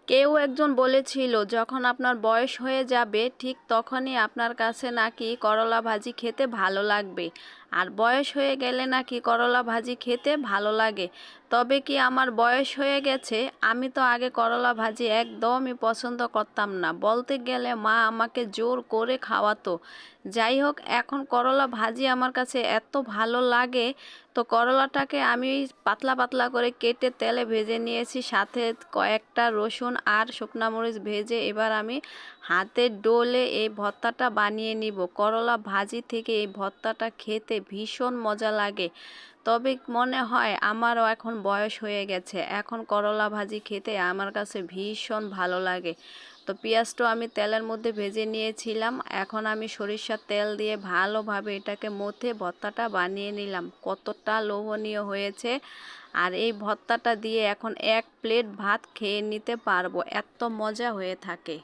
কেউ একজন বলেছিল যখন আপনার বয়স হয়ে যাবে ঠিক তখনই আপনার কাছে নাকি করলা ভাজি খেতে ভালো লাগবে, আর বয়স হয়ে গেলে নাকি করলা ভাজি খেতে ভালো লাগে। তবে কি আমার বয়স হয়ে গেছে? আমি তো আগে করলা ভাজি একদমই পছন্দ করতাম না, বলতে গেলে মা আমাকে জোর করে খাওয়াতো। যাই হোক, এখন করলা ভাজি আমার কাছে এত ভালো লাগে। তো করলাটাকে আমি পাতলা পাতলা করে কেটে তেলে ভেজে নিয়েছি, সাথে কয়েকটা রসুন আর শুকনা মরিচ ভেজে এবার আমি হাতে ডলে এই ভর্তাটা বানিয়ে নিব। করলা ভাজি থেকে এই ভর্তাটা খেতে ভীষণ মজা লাগে। তবে মনে হয় আমারও এখন বয়স হয়ে গেছে, এখন করলা ভাজি খেতে আমার কাছে ভীষণ ভালো লাগে। তো পেঁয়াজটা আমি তেলের মধ্যে ভেজে নিয়েছিলাম, এখন আমি সরিষার তেল দিয়ে ভালোভাবে এটাকে মথে ভর্তাটা বানিয়ে নিলাম। কতটা লোভনীয় হয়েছে! আর এই ভর্তাটা দিয়ে এখন এক প্লেট ভাত খেয়ে নিতে পারবো, এত মজা হয়ে থাকে।